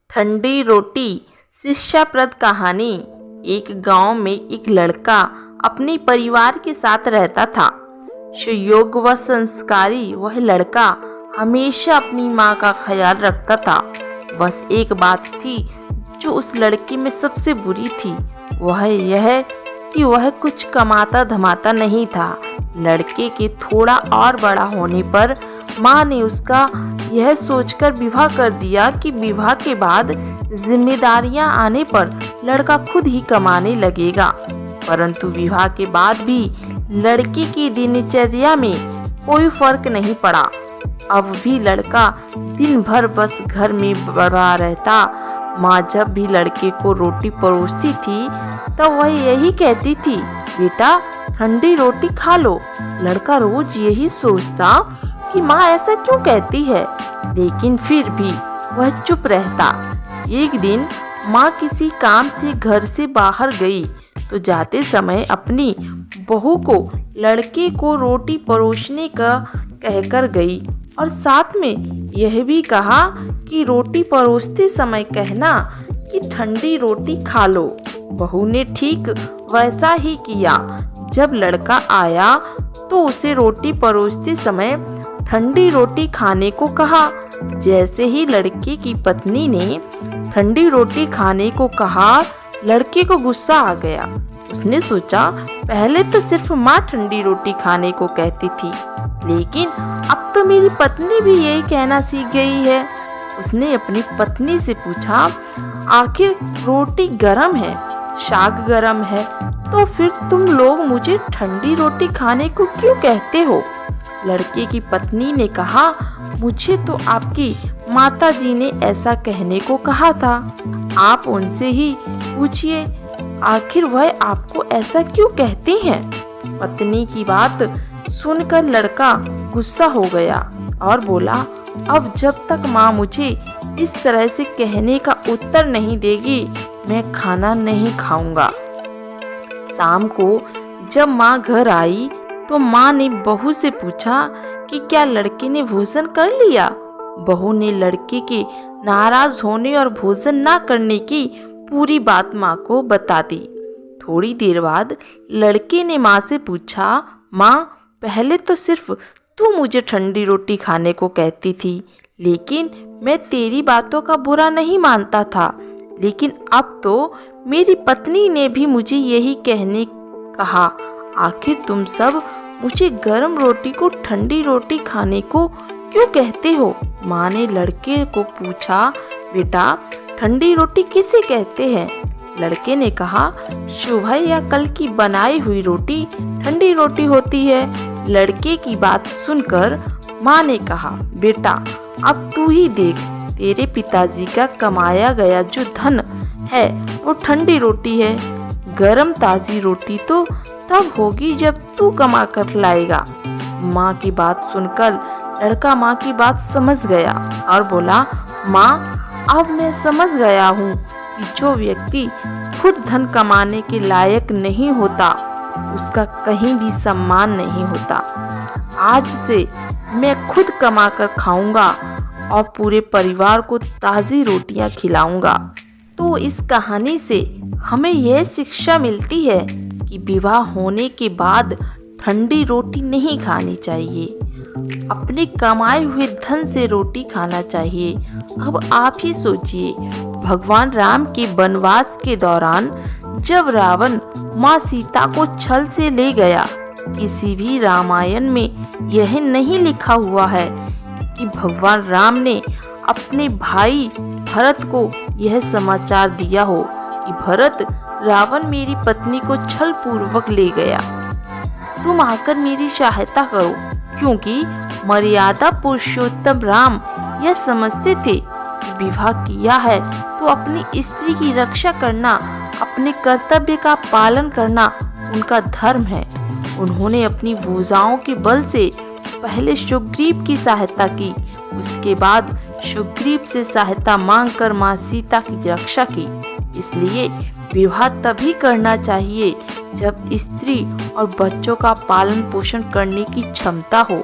ठंडी रोटी शिक्षाप्रद कहानी। एक गांव में एक लड़का अपने परिवार के साथ रहता था। सुयोग्य व संस्कारी वह लड़का हमेशा अपनी माँ का ख्याल रखता था। बस एक बात थी जो उस लड़के में सबसे बुरी थी, वह यह कि वह कुछ कमाता धमाता नहीं था। लड़के के थोड़ा और बड़ा होने पर माँ ने उसका यह सोचकर विवाह कर दिया कि विवाह के बाद जिम्मेदारियां आने पर लड़का खुद ही कमाने लगेगा। परंतु विवाह के बाद भी लड़के की दिनचर्या में कोई फर्क नहीं पड़ा। अब भी लड़का दिन भर बस घर में पड़ा रहता। माँ जब भी लड़के को रोटी परोसती थी तब वह यही कहती थी, बेटा ठंडी रोटी खा लो। लड़का रोज यही सोचता कि माँ ऐसा क्यों कहती है, लेकिन फिर भी वह चुप रहता। एक दिन माँ किसी काम से घर से बाहर गई तो जाते समय अपनी बहू को लड़के को रोटी परोसने का कहकर गई और साथ में यह भी कहा कि रोटी परोसते समय कहना कि ठंडी रोटी खा लो। बहू ने ठीक वैसा ही किया। जब लड़का आया तो उसे रोटी परोसते समय ठंडी रोटी खाने को कहा। जैसे ही लड़के की पत्नी ने ठंडी रोटी खाने को कहा, लड़के को गुस्सा आ गया। उसने सोचा, पहले तो सिर्फ माँ ठंडी रोटी खाने को कहती थी, लेकिन अब तो मेरी पत्नी भी यही कहना सीख गई है। उसने अपनी पत्नी से पूछा, आखिर रोटी गरम है, शाक गरम है, तो फिर तुम लोग मुझे ठंडी रोटी खाने को क्यों कहते हो? लड़के की पत्नी ने कहा, मुझे तो आपकी माता जी ने ऐसा कहने को कहा था। आप उनसे ही पूछिए, आखिर वह आपको ऐसा क्यों कहते हैं? पत्नी की बात सुनकर लड़का गुस्सा हो गया और बोला, अब जब तक माँ मुझे इस तरह से कहने का उत्तर नहीं देगी, मैं खाना नहीं खाऊंगा। शाम को जब माँ घर आई तो माँ ने बहू से पूछा कि क्या लड़के ने भोजन कर लिया? बहू ने लड़के के नाराज होने और भोजन ना करने की पूरी बात माँ को बता दी। थोड़ी देर बाद लड़के ने माँ से पूछा, माँ पहले तो सिर्फ तू मुझे ठंडी रोटी खाने को कहती थी, लेकिन मैं तेरी बातों का बुरा नहीं मानता था, लेकिन अब तो मेरी पत्नी ने भी मुझे यही कहने कहा। आखिर तुम सब मुझे गर्म रोटी को ठंडी रोटी खाने को क्यों कहते हो? माँ ने लड़के को पूछा, बेटा ठंडी रोटी किसे कहते हैं? लड़के ने कहा, सुबह या कल की बनाई हुई रोटी ठंडी रोटी होती है। लड़के की बात सुनकर माँ ने कहा, बेटा अब तू ही देख, तेरे पिताजी का कमाया गया जो धन है वो ठंडी रोटी है। गरम ताज़ी रोटी तो तब होगी जब तू कमा कर लाएगा। माँ की बात सुनकर लड़का माँ की बात समझ गया और बोला, माँ अब मैं समझ गया हूँ कि जो व्यक्ति खुद धन कमाने के लायक नहीं होता उसका कहीं भी सम्मान नहीं होता। आज से मैं खुद कमा कर खाऊंगा और पूरे परिवार को ताज़ी रोटियां खिलाऊंगा। तो इस कहानी से हमें यह शिक्षा मिलती है कि विवाह होने के बाद ठंडी रोटी नहीं खानी चाहिए, अपने कमाए हुए धन से रोटी खाना चाहिए। अब आप ही सोचिए, भगवान राम के वनवास के दौरान जब रावण माँ सीता को छल से ले गया, किसी भी रामायण में यह नहीं लिखा हुआ है कि भगवान राम ने अपने भाई भरत को यह समाचार दिया हो कि भरत, रावण मेरी पत्नी को छल पूर्वक ले गया, तुम आकर मेरी सहायता करो। क्योंकि मर्यादा पुरुषोत्तम राम यह समझते थे कि विवाह किया है तो अपनी स्त्री की रक्षा करना, अपने कर्तव्य का पालन करना उनका धर्म है। उन्होंने अपनी भुजाओं के बल से पहले सुग्रीव की सहायता की, उसके बाद सुग्रीव से सहायता मांगकर माँ सीता की रक्षा की। इसलिए विवाह तभी करना चाहिए जब स्त्री और बच्चों का पालन पोषण करने की क्षमता हो।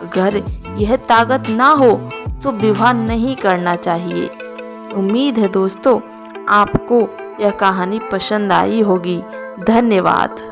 अगर यह ताकत ना हो तो विवाह नहीं करना चाहिए। उम्मीद है दोस्तों आपको यह कहानी पसंद आई होगी। धन्यवाद।